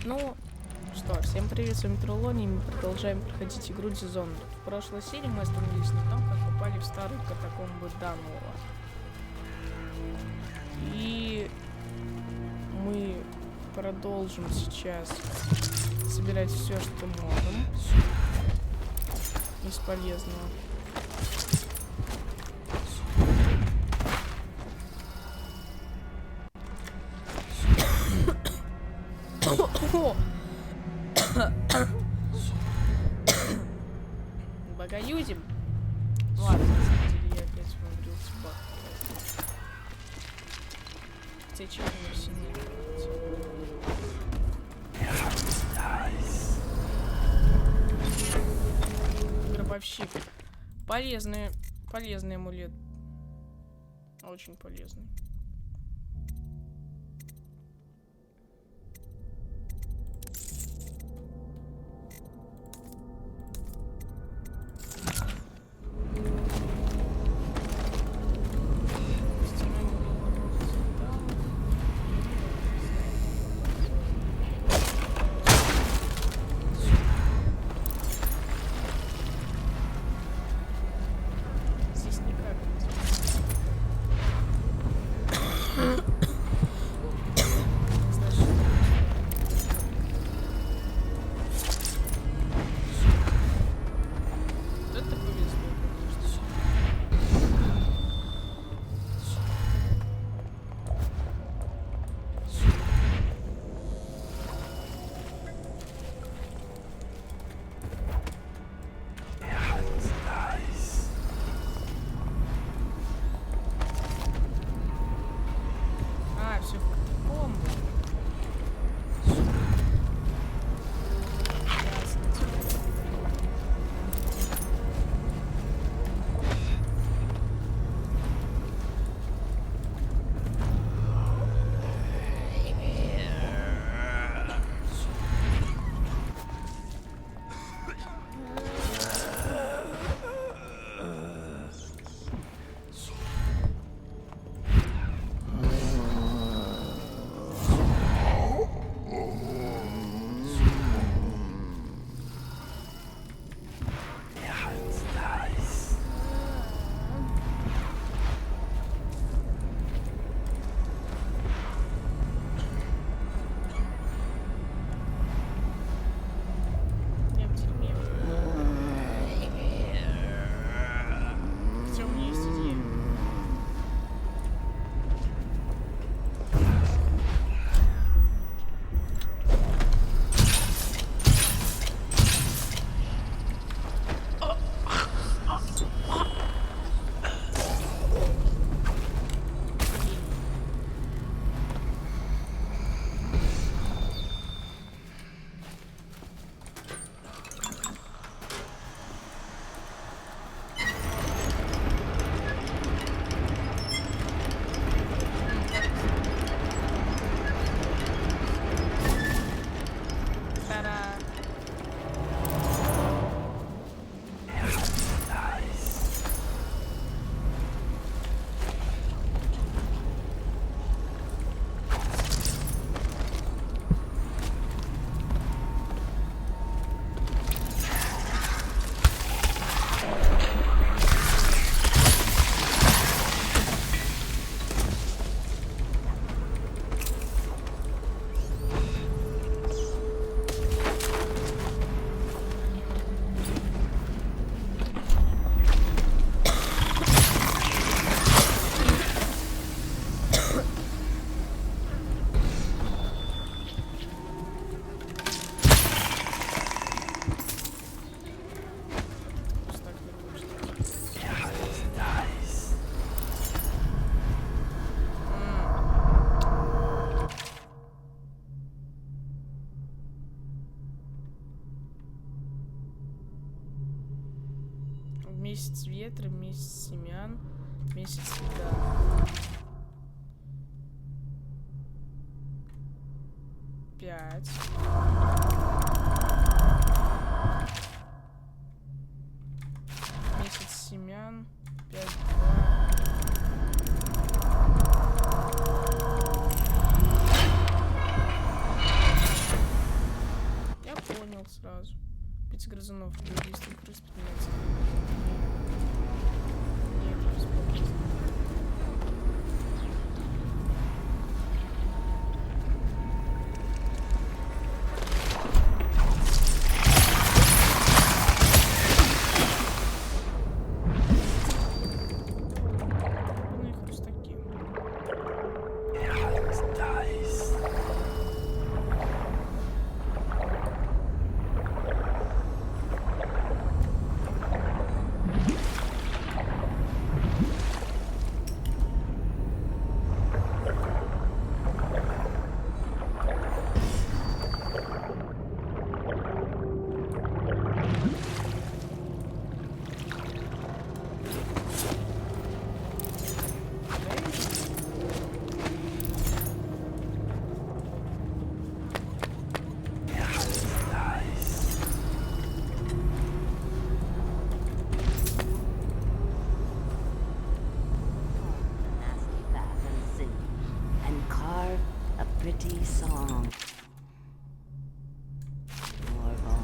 Ну, что, всем привет, с вами Троллони, и мы продолжаем проходить игру Dishonored. В прошлой серии мы остановились на том, как попали в старую катакомбу Данова. И мы продолжим сейчас собирать все, что можем из полезного. Богоюзим. Ладно, на самом деле я опять умудрился бахнуть. Хотя чего мне сильнее нравится. Гробовщик. Полезный амулет. Очень полезный. Месяц ветра, месяц семян, месяц льда. 5. Месяц семян, 5, 2. понял сразу. 5 грызунов при убийстве крыс 15. Нет, бесполезно.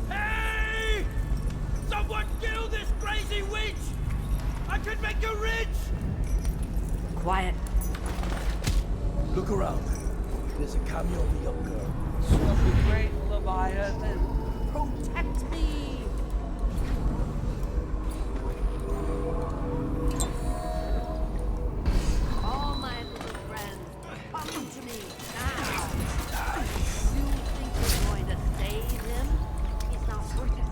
Hey! Someone kill this crazy witch! I could make you rich! Quiet. Look around. There's a cameo of a young girl. So the great Leviathan, protect me! All my little friends, come to me now! You think you're going to save him? He's not worth it.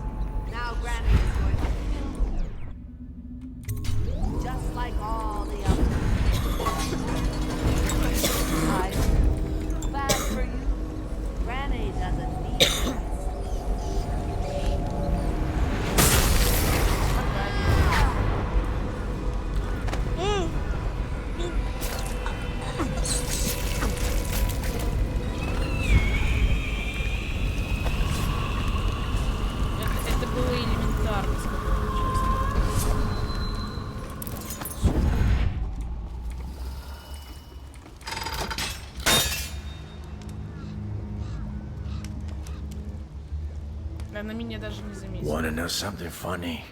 Now Granny is going to kill him. Just like all the others. Bad for you. Granny doesn't need this. Это было элементарно, скажу честно. Она меня даже не заметила. Wanna know something funny?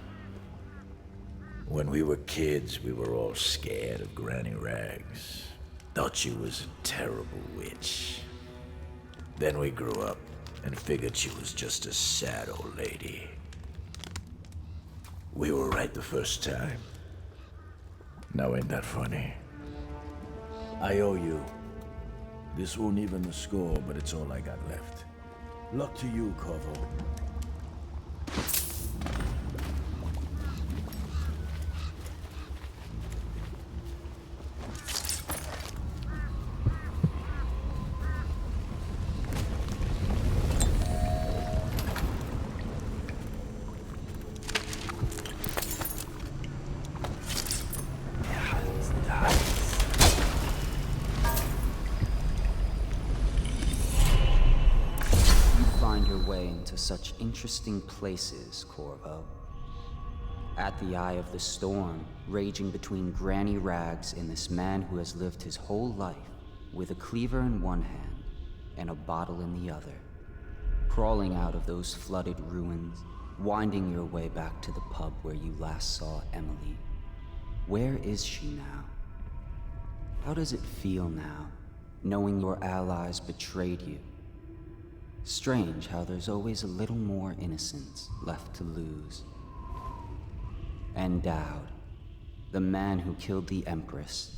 When we were kids, we were all scared of Granny Rags. Thought she was a terrible witch. Then we grew up and figured she was just a sad old lady. We were right the first time. Now ain't that funny? I owe you. This won't even the score, but it's all I got left. Luck to you, Corvo. Into such interesting places, Corvo. At the eye of the storm, raging between Granny Rags and this man who has lived his whole life with a cleaver in one hand and a bottle in the other. Crawling out of those flooded ruins, winding your way back to the pub where you last saw Emily. Where is she now? How does it feel now, knowing your allies betrayed you? Strange how there's always a little more innocence left to lose. And Dowd, the man who killed the Empress.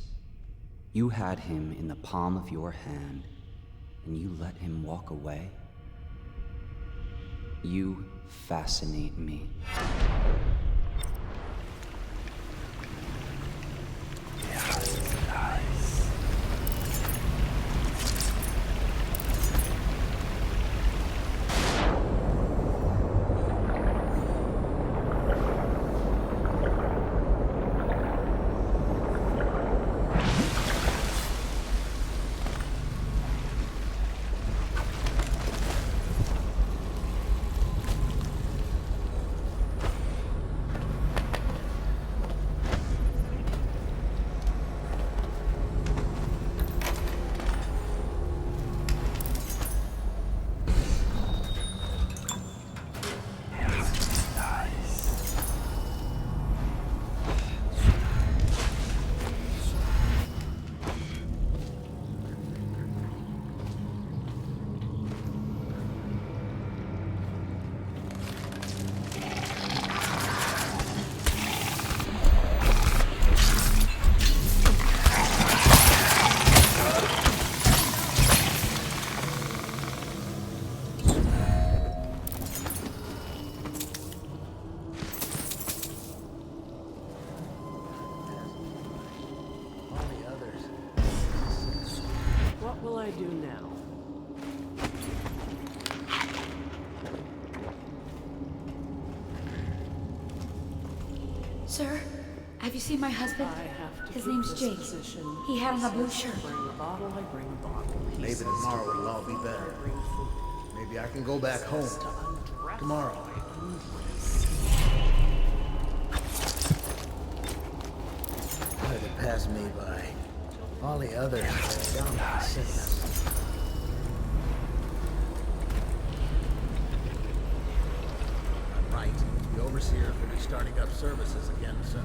You had him in the palm of your hand, and you let him walk away? You fascinate me. Sir, have you seen my husband? His name's Jake. He had on a blue shirt. Maybe tomorrow it'll all be better. Maybe I can go back home. Tomorrow. Let it pass me by. All the others are down with sickness. I'm right. The overseer will be starting up services again soon.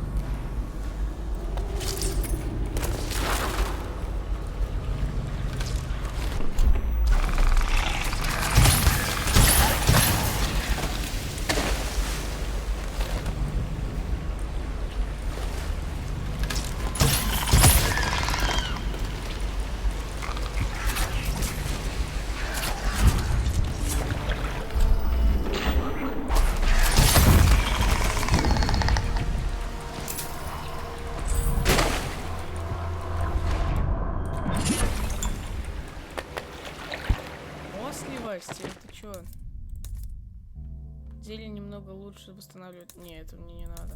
Это чё? Зелень немного лучше восстанавливает. Не, это мне не надо.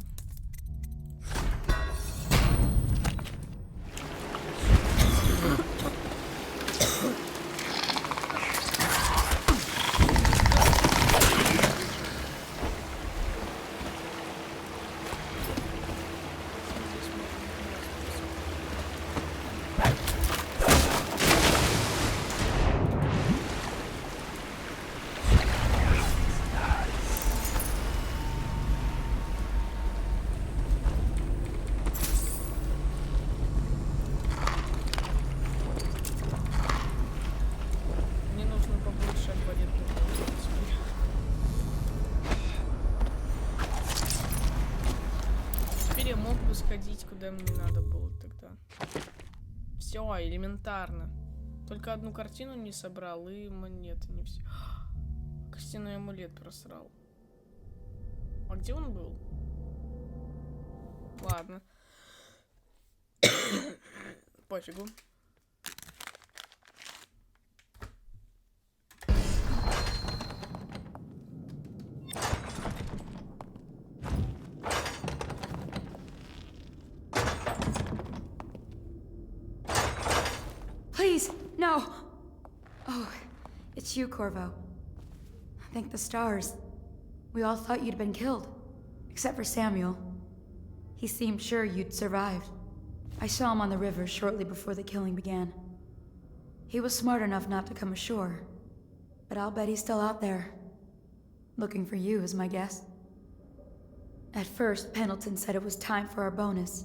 Сходить, куда мне надо было тогда. Все, элементарно. Только одну картину не собрал и монеты не все. Костяной амулет просрал. А где он был? Ладно. Пофигу. Please, no! Oh, it's you, Corvo. Thank the stars. We all thought you'd been killed. Except for Samuel. He seemed sure you'd survived. I saw him on the river shortly before the killing began. He was smart enough not to come ashore. But I'll bet he's still out there. Looking for you, is my guess. At first, Pendleton said it was time for our bonus.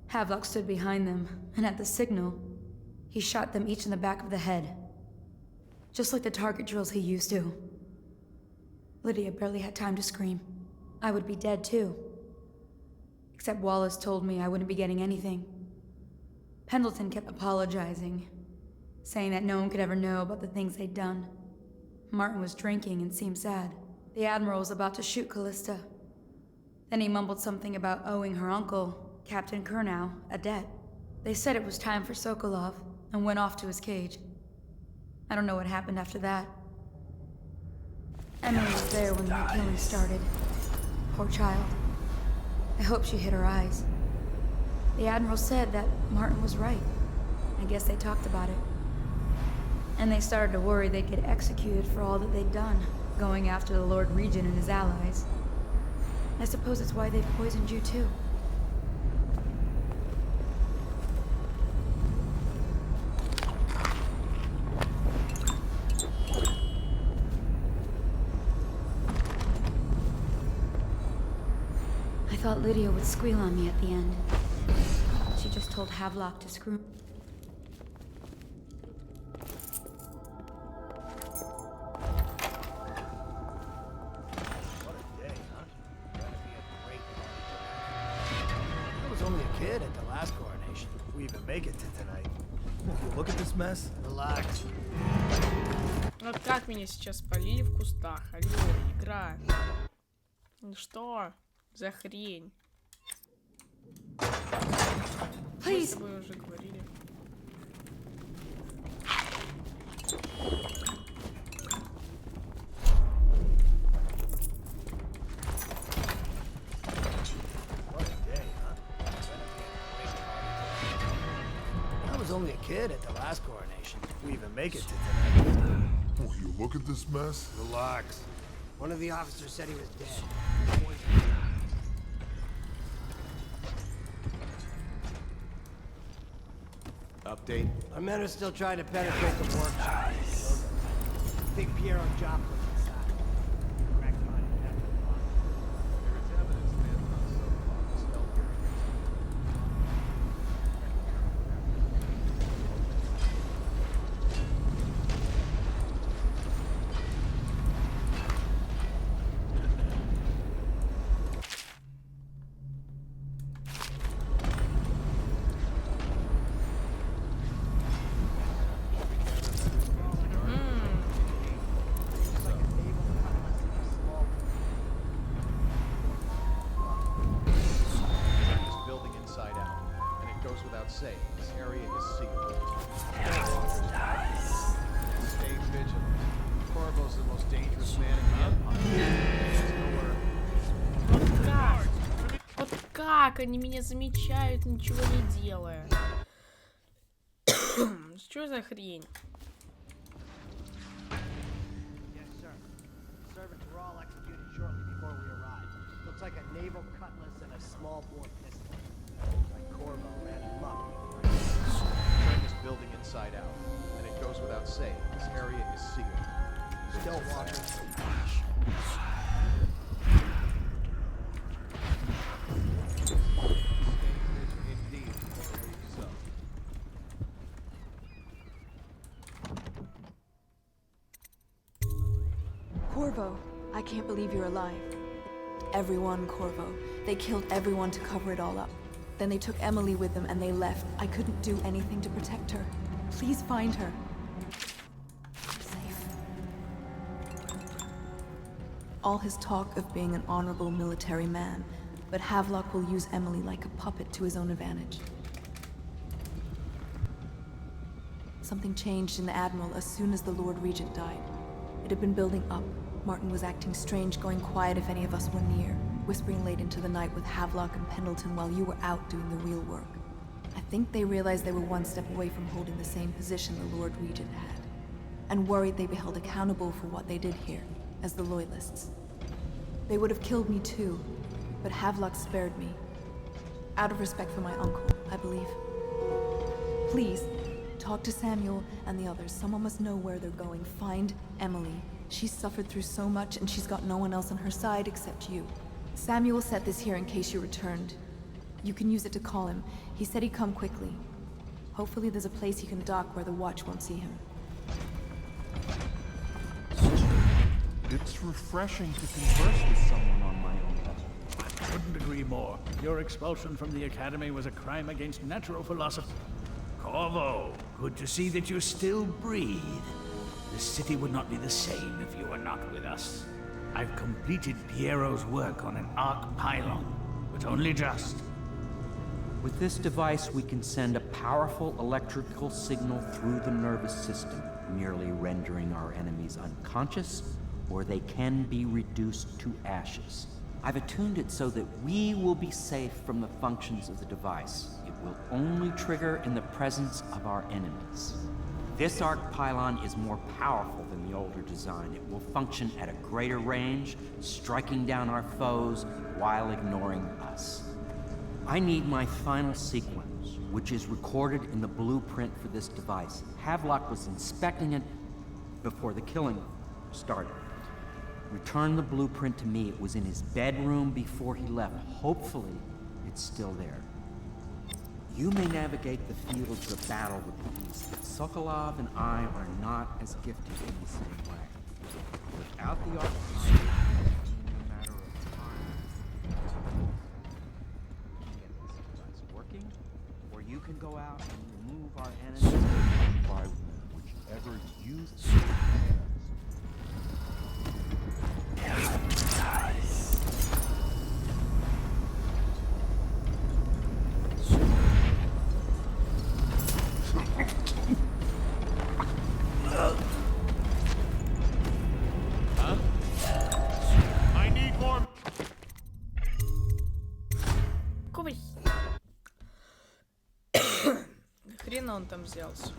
Havelock stood behind them, and at the signal, he shot them each in the back of the head. Just like the target drills he used to. Lydia barely had time to scream. I would be dead too. Except Wallace told me I wouldn't be getting anything. Pendleton kept apologizing, saying that no one could ever know about the things they'd done. Martin was drinking and seemed sad. The Admiral was about to shoot Callista. Then he mumbled something about owing her uncle, Captain Kurnow, a debt. They said it was time for Sokolov, and went off to his cage. I don't know what happened after that. Emily was there when the killing started. Poor child. I hope she hid her eyes. The Admiral said that Martin was right. I guess they talked about it. And they started to worry they'd get executed for all that they'd done, going after the Lord Regent and his allies. I suppose it's why they've poisoned you too. I thought Lydia would squeal on me at the end. She just told Havelock to screw. What a day, huh? Gonna be a great party tonight. I was only a kid at the last coronation. If we even make it to tonight. If you look at this mess, relax. Вот как меня сейчас полили в кустах? Алло, игра. Ну что за хрень? Мы с тобой уже говорили. only a kid at the last coronation. If we even make it to today. Oh, you look at this mess? Relax. One of the officers said he was dead. Update. Our men are still trying to penetrate the workshop. Big Piero job was inside. Cracked behind the back of the box. There is evidence the Anton subplot was held here against saying, this area is sealed. Stay vigilant. Corvo's the most dangerous man in the Empire. Вот как они меня замечают, ничего не делая? Что за хрень? Yes, sir. The servants were all executed shortly before we arrived. Looks like a naval cutlass and a small bore pistol. Looks like Corvo ran amok. Turn this building inside out, and it goes without saying, this area is sealed. Still walking. Indeed, I believe so. Corvo, I can't believe you're alive. Everyone, Corvo. They killed everyone to cover it all up. Then they took Emily with them and they left. I couldn't do anything to protect her. Please find her. I'm safe. All his talk of being an honorable military man, but Havelock will use Emily like a puppet to his own advantage. Something changed in the Admiral as soon as the Lord Regent died. It had been building up. Martin was acting strange, going quiet if any of us were near, whispering late into the night with Havelock and Pendleton while you were out doing the real work. I think they realized they were one step away from holding the same position the Lord Regent had, and worried they'd be held accountable for what they did here, as the Loyalists. They would have killed me too, but Havelock spared me. Out of respect for my uncle, I believe. Please, talk to Samuel and the others. Someone must know where they're going. Find Emily. She's suffered through so much, and she's got no one else on her side except you. Samuel set this here in case you returned. You can use it to call him. He said he'd come quickly. Hopefully there's a place he can dock where the watch won't see him. It's refreshing to converse with someone on my own level. I couldn't agree more. Your expulsion from the Academy was a crime against natural philosophy. Corvo, good to see that you still breathe. The city would not be the same if you were not with us. I've completed Piero's work on an arc pylon, but only just. With this device, we can send a powerful electrical signal through the nervous system, merely rendering our enemies unconscious, or they can be reduced to ashes. I've attuned it so that we will be safe from the functions of the device. It will only trigger in the presence of our enemies. This arc pylon is more powerful than the older design. It will function at a greater range, striking down our foes while ignoring us. I need my final sequence, which is recorded in the blueprint for this device. Havelock was inspecting it before the killing started. Return the blueprint to me. It was in his bedroom before he left. Hopefully, it's still there. You may navigate the fields of battle with ease, but Sokolov and I are not as gifted in the same way. Without the arc, it's only a matter of time. Get this device working, or you can go out and remove our enemies By whichever you I need more. Какого хрена хрена он там взялся?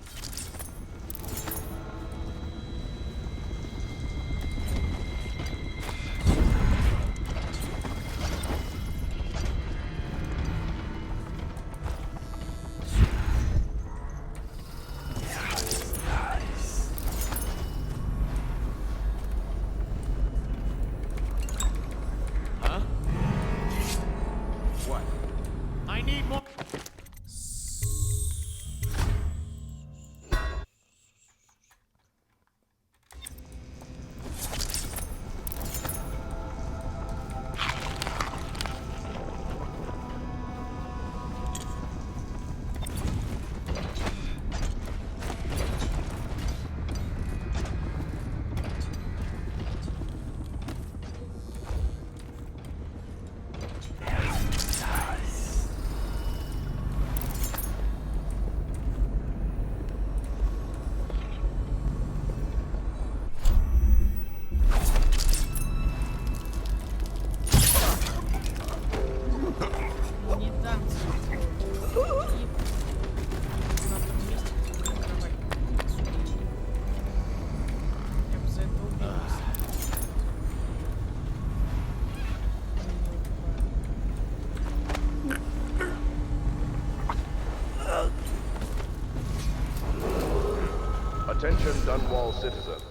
Attention Dunwall citizens.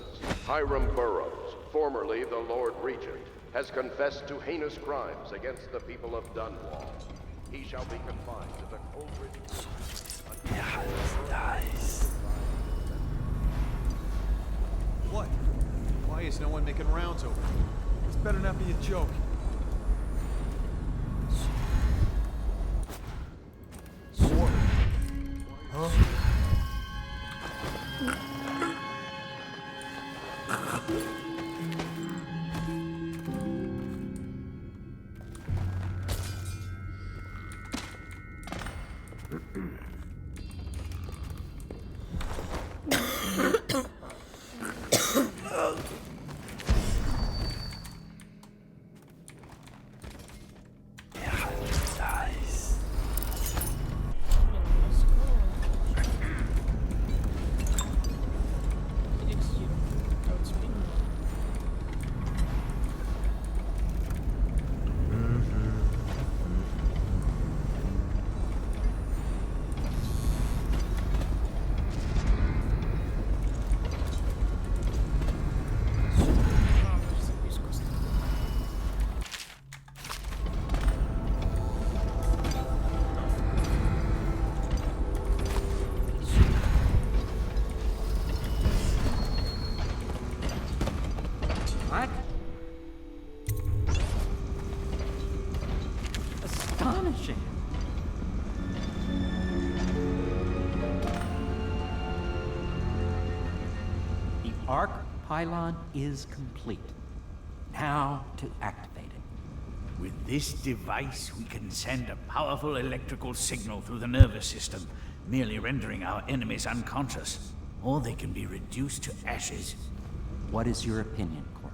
Hiram Burroughs, formerly the Lord Regent, has confessed to heinous crimes against the people of Dunwall. He shall be confined to the Coldridge What? Why is no one making rounds over here? This better not be a joke. Huh? Astonishing. The arc pylon is complete. Now to activate it. With this device, we can send a powerful electrical signal through the nervous system, merely rendering our enemies unconscious. Or they can be reduced to ashes. What is your opinion, Corvo?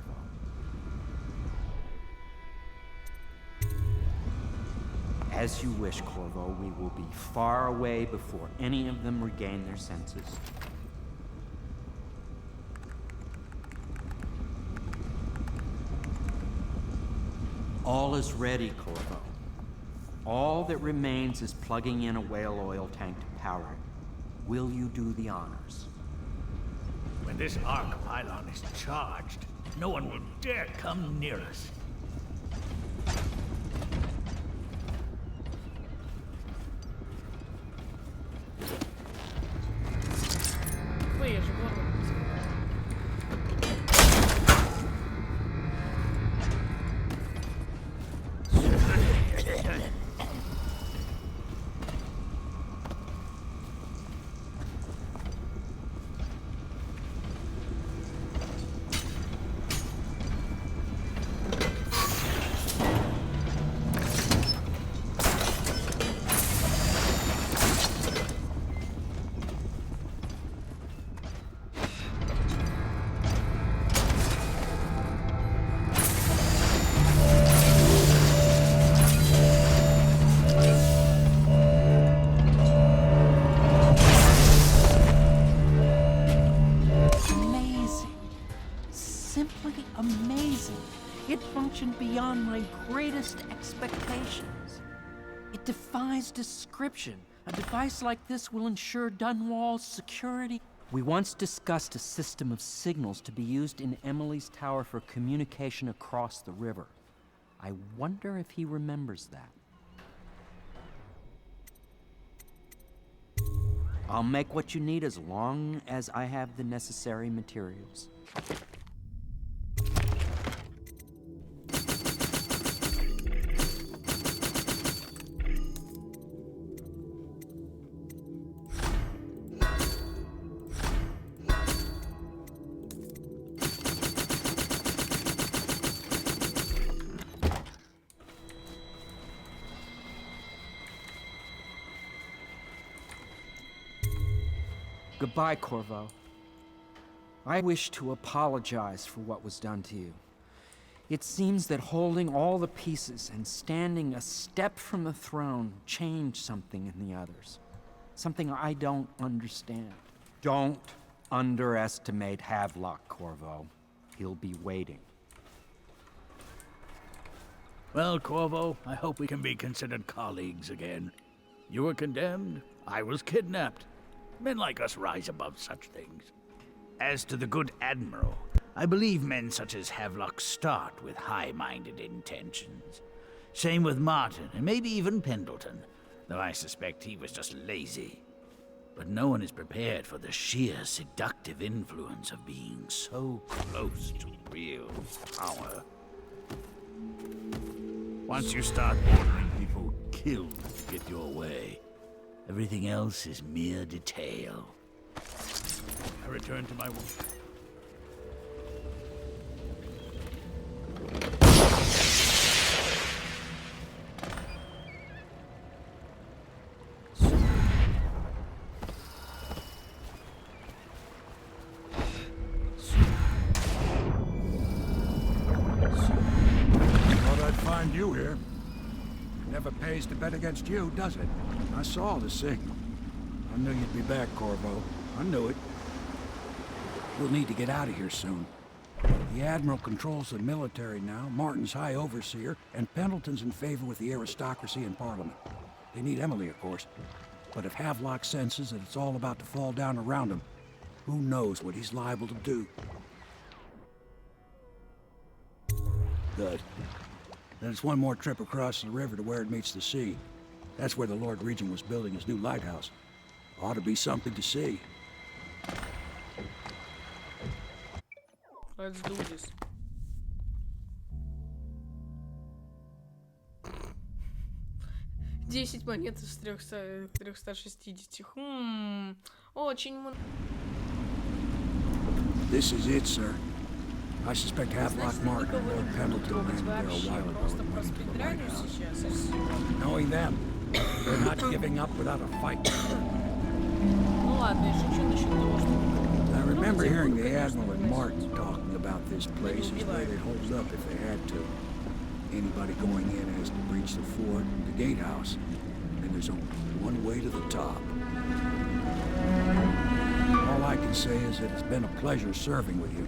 As you wish, Corvo. We will be far away before any of them regain their senses. All is ready, Corvo. All that remains is plugging in a whale oil tank to power it. Will you do the honors? When this arc pylon is charged, no one will dare come near us. Ой, я же горло. It functioned beyond my greatest expectations. It defies description. A device like this will ensure Dunwall's security. We once discussed a system of signals to be used in Emily's tower for communication across the river. I wonder if he remembers that. I'll make what you need as long as I have the necessary materials. Goodbye, Corvo. I wish to apologize for what was done to you. It seems that holding all the pieces and standing a step from the throne changed something in the others. Something I don't understand. Don't underestimate Havelock, Corvo. He'll be waiting. Well, Corvo, I hope we can be considered colleagues again. You were condemned, I was kidnapped. Men like us rise above such things. As to the good Admiral, I believe men such as Havelock start with high-minded intentions. Same with Martin, and maybe even Pendleton, though I suspect he was just lazy. But no one is prepared for the sheer seductive influence of being so close to real power. Once you start ordering people killed to get your way, everything else is mere detail. I return to my work. Thought I'd find you here. Never pays to bet against you, does it? I saw the signal. I knew you'd be back, Corvo. I knew it. We'll need to get out of here soon. The Admiral controls the military now, Martin's High Overseer, and Pendleton's in favor with the aristocracy and Parliament. They need Emily, of course. But if Havelock senses that it's all about to fall down around him, who knows what he's liable to do? Good. Then it's one more trip across the river to where it meets the sea. That's where the Lord Regent was building his new lighthouse. Ought to be something to see. Let's do this. Десять монет из 360. Очень много. This is it, sir. I suspect Havelock Martin and Lord Pendleton landed there a while ago and went into the lighthouse. Knowing them, they're not giving up without a fight. Ну ладно, я шучу насчет того, что... I remember hearing the Admiral and Martin talking about this place as where they'd hold up if they had to. Anybody going in has to breach the fort, the gatehouse, and there's only one way to the top. All I can say is that it's been a pleasure serving with you.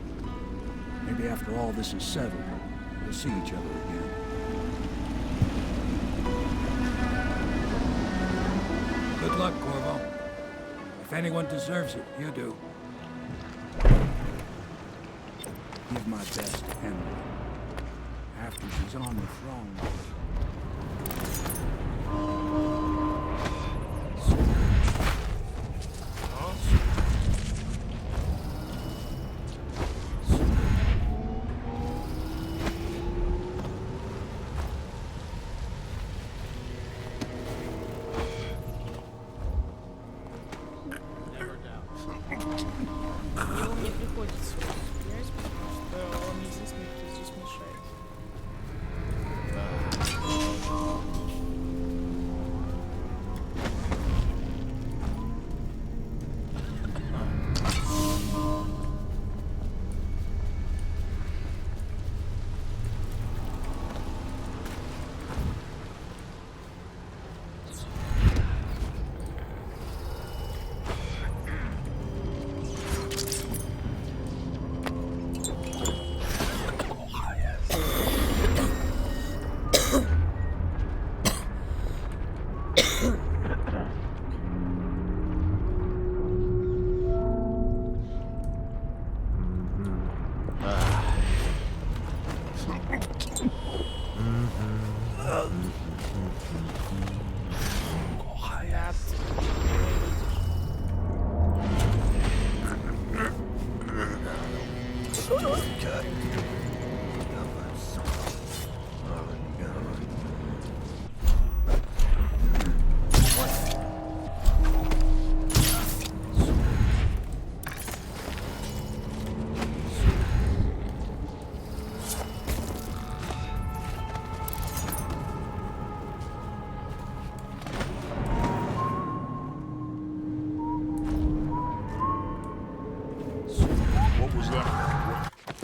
Maybe after all this is settled, we'll see each other again. Good luck, Corvo. If anyone deserves it, you do. Give my best to Emily. After she's on the throne. Его мне приходится стрелять, потому что он единственный, кто здесь мешает.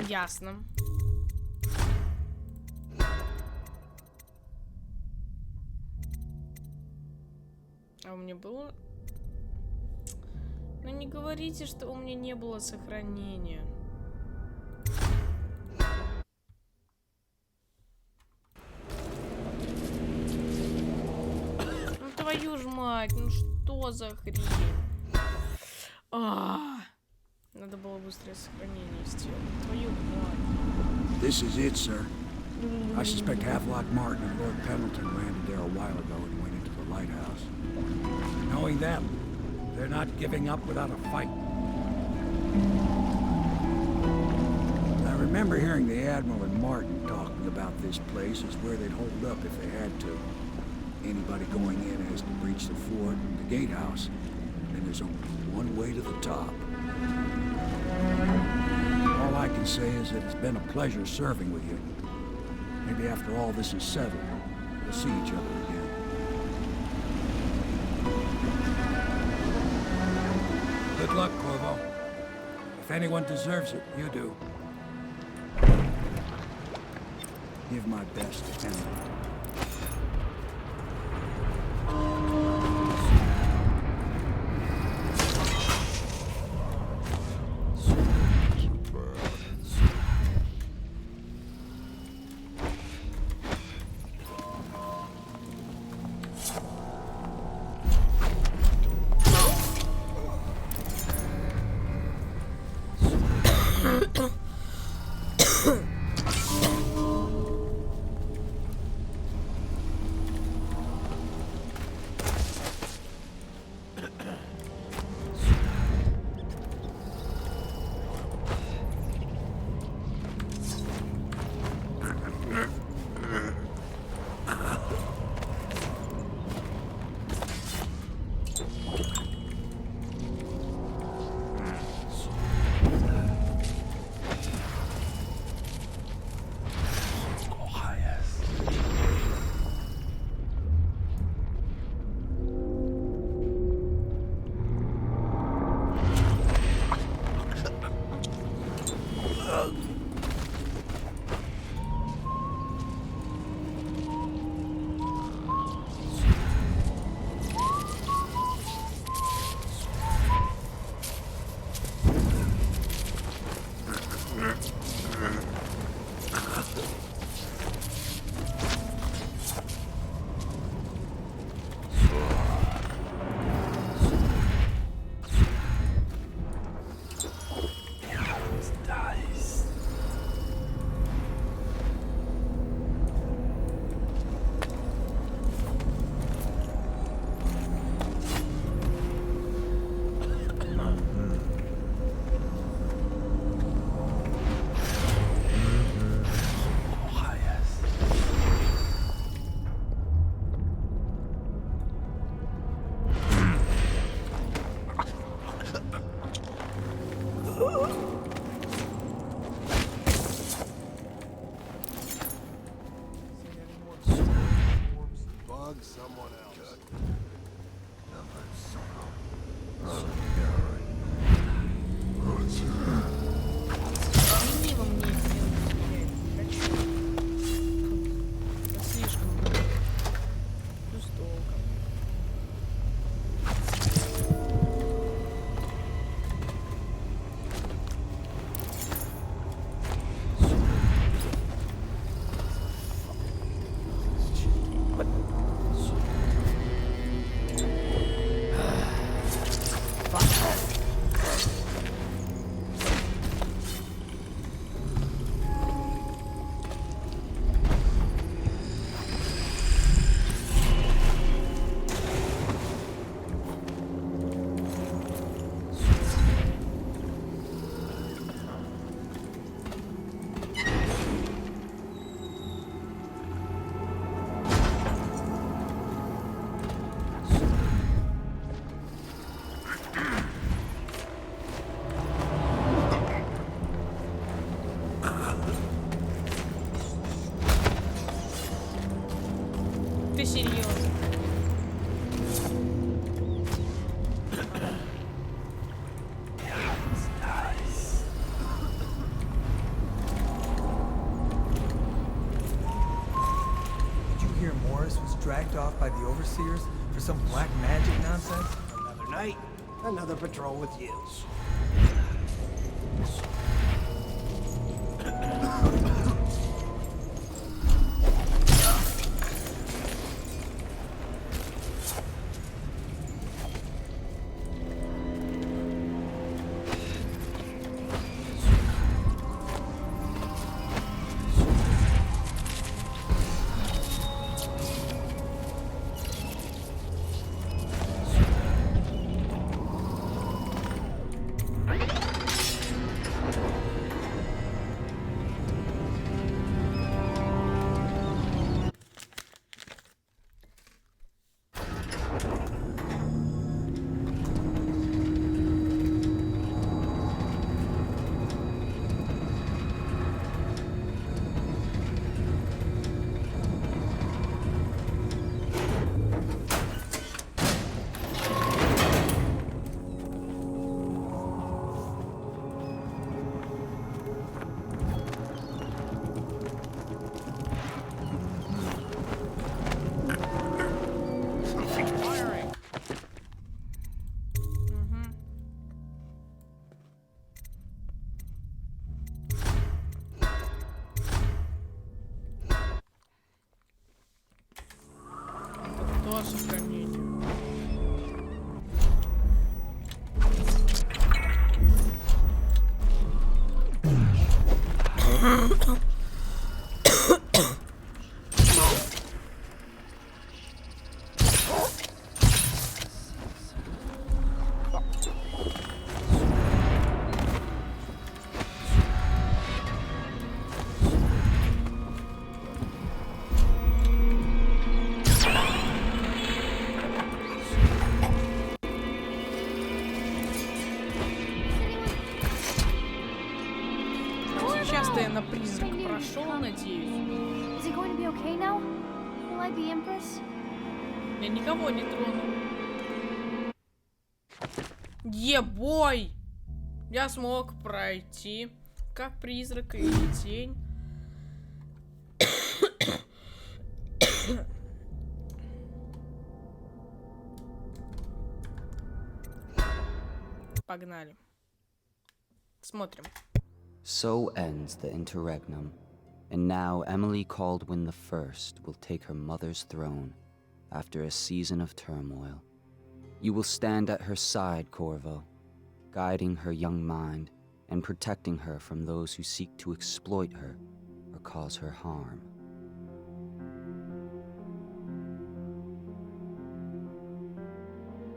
Ясно. А у меня было... Ну не говорите, что у меня не было сохранения. Ну твою ж мать, ну что за хрень? Надо было быстрое сохранение сделать. Твою мать. This is it, sir. I suspect Havelock Martin and Lord Pendleton landed there a while ago and went into the lighthouse. Knowing them, they're not giving up without a fight. I remember hearing the Admiral and Martin talking about this place as where they'd hold up if they had to. Anybody going in has to breach the fort, the gatehouse, and there's only one way to the top. All I can say is that it's been a pleasure serving with you. Maybe after all this is settled, we'll see each other again. Good luck, Corvo. If anyone deserves it, you do. Give my best to Henry. Ты серьезно? Did you hear Morris was dragged off by the overseers for some black magic nonsense? Another night, another patrol with you. До сохранения. Сейчас-то я на призрак прошел, надеюсь. Is he going to be okay now? Will I be Empress? Я никого не трону. Ебой! Я смог пройти как призрак или тень. Погнали. Смотрим. So ends the interregnum, and now Emily Caldwin the First will take her mother's throne after a season of turmoil. You will stand at her side, Corvo, guiding her young mind and protecting her from those who seek to exploit her or cause her harm.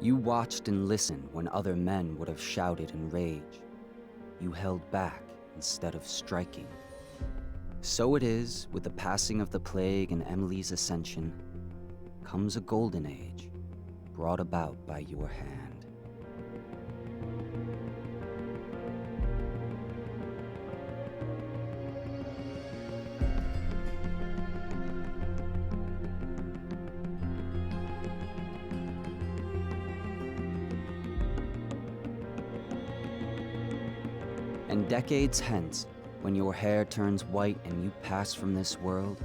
You watched and listened when other men would have shouted in rage. You held back instead of striking. So it is, with the passing of the plague and Emily's ascension, comes a golden age, brought about by your hand. And decades hence, when your hair turns white and you pass from this world,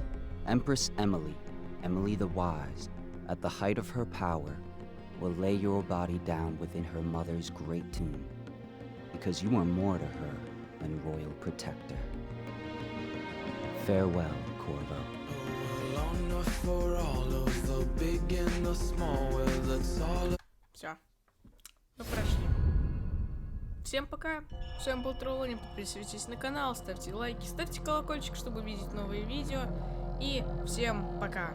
Empress Emily, Emily the Wise, at the height of her power, will lay your body down within her mother's great tomb, because you are more to her than royal protector. Farewell, Corvo. Все. Мы прошли. Всем пока. С вами был Троллани. Подписывайтесь на канал, ставьте лайки, ставьте колокольчик, чтобы видеть новые видео. И всем пока.